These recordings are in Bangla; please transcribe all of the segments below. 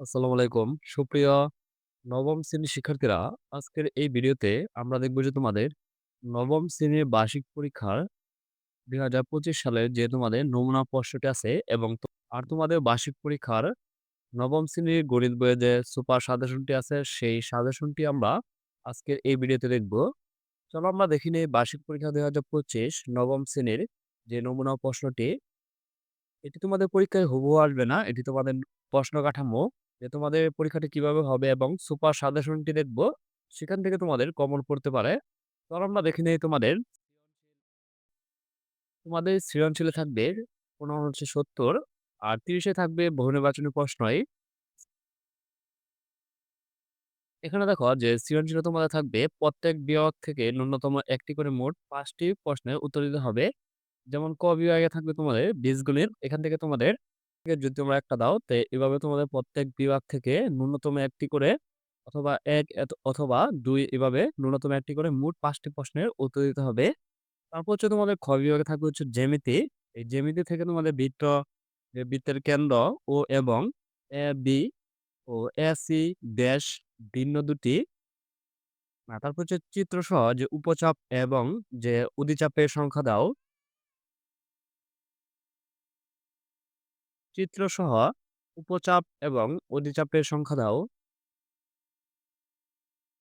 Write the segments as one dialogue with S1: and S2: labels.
S1: আসসালামু আলাইকুম। সুপ্রিয় নবম শ্রেণীর শিক্ষার্থীরা, আজকের এই ভিডিওতে আমরা দেখব যে তোমাদের নবম শ্রেণীর বার্ষিক পরীক্ষার ২০২৫ সালের যে তোমাদের নমুনা প্রশ্নটি আছে এবং তোমাদের বার্ষিক পরীক্ষার নবম শ্রেণীর গণিত বইয়ে যে সুপার সাজেশনটি আছে, সেই সাজেশনটি আমরা আজকের এই ভিডিওতে দেখব। চলো আমরা দেখি নেই বার্ষিক পরীক্ষা ২০২৫ নবম শ্রেণীর যে নমুনা প্রশ্নটি। এটি তোমাদের পরীক্ষায় হুবহু আসবে না। এটি তোমাদের প্রশ্ন কাঠামো যে তোমাদের পরীক্ষাটি কিভাবে হবে এবং সুপার সাজেশনটি দেখবো। সেখান থেকে তোমাদের কমন পড়তে পারে। তো আমরা দেখে নেই তোমাদের সৃজনশীলে থাকবে ১৫ হচ্ছে ৭০ আর ৩০ এ থাকবে বহুনির্বাচনী প্রশ্নই। এখানে দেখো যে সৃজনশীলে তোমাদের থাকবে প্রত্যেক বিভাগ থেকে ন্যূনতম একটি করে মোট ৫ টি প্রশ্নের উত্তর দিতে হবে। যেমন ক বিভাগে থাকবে তোমাদের বীজগণিত। এখান থেকে তোমাদের যদি তোমরা একটা দাও তে এভাবে তোমাদের প্রত্যেক বিভাগ থেকে ন্যূনতম একটি করে অথবা ১ অথবা ২ এভাবে ন্যূনতম একটি করে মোট ৫ টি প্রশ্নের উত্তর দিতে হবে। তারপর হচ্ছে তোমাদের খ বিভাগে থাকবে হচ্ছে জ্যামিতি। এই জ্যামিতি থেকে তোমাদের বৃত্ত, যে বৃত্তের কেন্দ্র ও এবং বি ও সি ড্যাশ ভিন্ন দুটি। তারপর হচ্ছে চিত্রসহ যে উপচাপ এবং যে অধিচাপের সংখ্যা দাও। চিত্রসহ উপচাপ এবং অধিচাপের সংখ্যা দাও।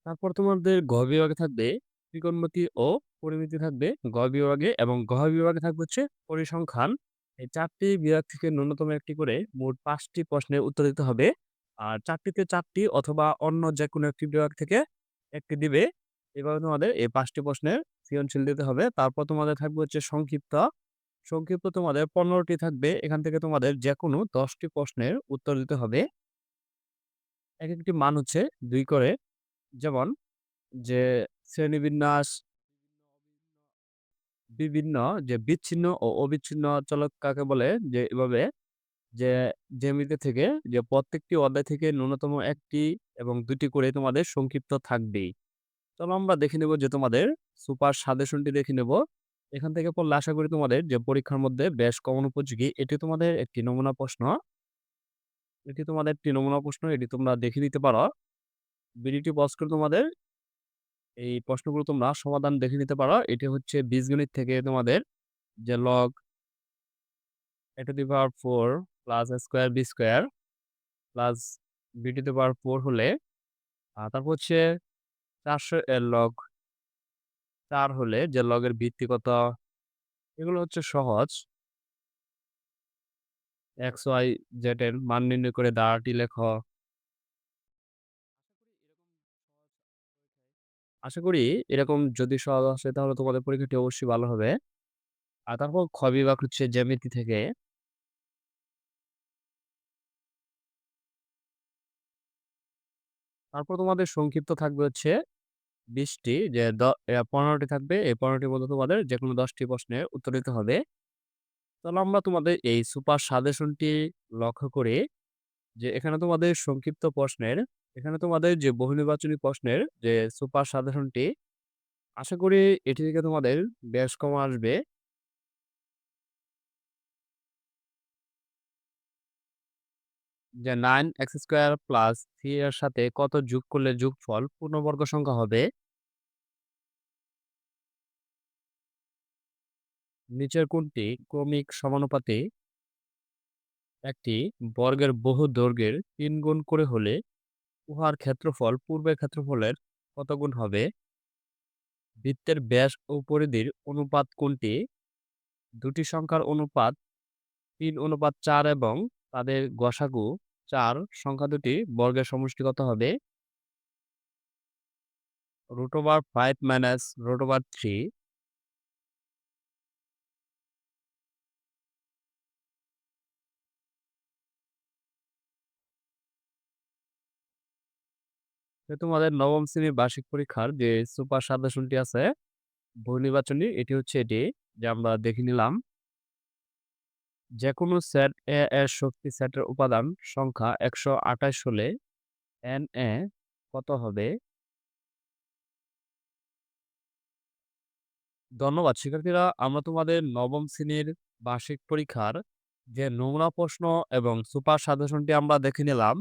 S1: তারপর তোমাদের ঘ বিভাগে থাকবে ত্রিকোণমিতি ও পরিমিতি থাকবে গ বিভাগে এবং ঘ বিভাগে থাকবে হচ্ছে পরিসংখ্যান। এই ৪ টি বিভাগ থেকে ন্যূনতম একটি করে মোট ৫ টি প্রশ্নের উত্তর দিতে হবে। আর ৪ টিতে ৪ টি অথবা অন্য যেকোনো একটি বিভাগ থেকে ১ টি দিবে। এভাবে তোমাদের এই ৫ টি প্রশ্নের সৃজনশীল দিতে হবে। তারপর তোমাদের থাকবে হচ্ছে সংক্ষিপ্ত। সংক্ষিপ্ত তোমাদের ১৫ টি থাকবে। এখান থেকে তোমাদের যেকোনো ১০ টি প্রশ্নের উত্তর দিতে হবে। একেকটি মান হচ্ছে ২ করে। যেমন যে শ্রেণীবিন্যাস, বিভিন্ন যে বিচ্ছিন্ন ও অবিচ্ছিন্ন চলক কাকে বলে? যে এভাবে যে জ্যামিতি থেকে যে প্রত্যেকটি অধ্যায় থেকে ন্যূনতম ১ টি এবং ২ টি করে তোমাদের সংক্ষিপ্ত থাকবেই। চলো আমরা দেখে নেব যে তোমাদের সুপার সাজেশনটি দেখে নেব। এখান থেকে পড়লে আশা করি তোমাদের যে পরীক্ষার মধ্যে বেশ কমন উপযোগী। এটি তোমাদের একটি নমুনা প্রশ্ন। এটি তোমরা দেখে নিতে পারো। ভিডিওটি পজ করে তোমাদের এই প্রশ্নগুলো তোমরা সমাধান দেখে নিতে পারো। এটি হচ্ছে বীজগণিত থেকে তোমাদের যে log a to the power 4 plus a square b square plus b to the power 4 হলে তারপর হচ্ছে ৪০০ এর log ৪ হলে যে log এর ভিত্তি কত? এগুলো হচ্ছে সহজ। x, y, z এর মান নির্ণয় করে ধারাটি লেখো। আশা করি এরকম যদি সহজ আসে তাহলে তোমাদের পরীক্ষাটি অবশ্যই ভালো হবে। আর তারপর খ বিভাগ হচ্ছে জ্যামিতি থেকে। তারপর তোমাদের সংক্ষিপ্ত থাকবে হচ্ছে ২০ টি যে ১৫ টি থাকবে। এই ১৫ টির মধ্যে তোমাদের যেকোনো ১০ টি প্রশ্নের উত্তর দিতে হবে। তাহলে আমরা তোমাদের এই সুপার সাজেশনটি লক্ষ্য করি যে এখানে তোমাদের সংক্ষিপ্ত প্রশ্নের, এখানে তোমাদের যে বহুনির্বাচনী প্রশ্নের যে সুপার সাজেশনটি, আশা করি এটি থেকে তোমাদের বেশ কম আসবে। যে 9x² প্লাস 3 এর সাথে কত যোগ করলে যোগফল পূর্ণবর্গ সংখ্যা হবে? নিচের কোনটি ক্রমিক সমানুপাতে একটি বর্গের বহু দৈর্ঘ্যের ৩ গুণ করে হলে উহার ক্ষেত্রফল পূর্বের ক্ষেত্রফলের কত গুণ হবে? বৃত্তের ব্যাস ও পরিধির অনুপাত কোনটি? দুটি সংখ্যার অনুপাত ৩:৪ এবং তাদের গসাগু ৪ সংখ্যা দুটি বর্গের সমষ্টি কত হবে? √5 মাইনাস √3। তোমাদের নবম শ্রেণীর বার্ষিক পরীক্ষার যে সুপার সাজেশনটি আছে বহু নির্বাচনী, এটি হচ্ছে এটি যে আমরা দেখে নিলাম। যেকোনো সেট এ এর শক্তি সেটের উপাদান সংখ্যা ১২৮ হলে Na কত হবে? ধন্যবাদ শিক্ষার্থীরা। আমরা তোমাদের নবম শ্রেণীর বার্ষিক পরীক্ষার যে নমুনা প্রশ্ন এবং সুপার সাজেশনটি আমরা দেখে নিলাম।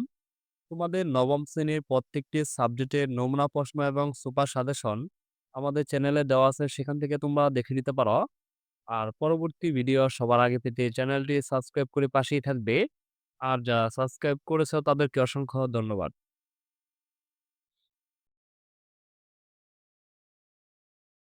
S1: তোমাদের নবম শ্রেণীর প্রত্যেকটি সাবজেক্টের নমুনা প্রশ্ন এবং সুপার সাজেশন আমাদের চ্যানেলে দেওয়া আছে। সেখান থেকে তোমরা দেখে নিতে পারো। আর পরবর্তী ভিডিও সবার আগে পেতে চ্যানেলটি সাবস্ক্রাইব করে পাশেই থাকবে। আর যারা সাবস্ক্রাইব করেছো তাদেরকে অসংখ্য ধন্যবাদ।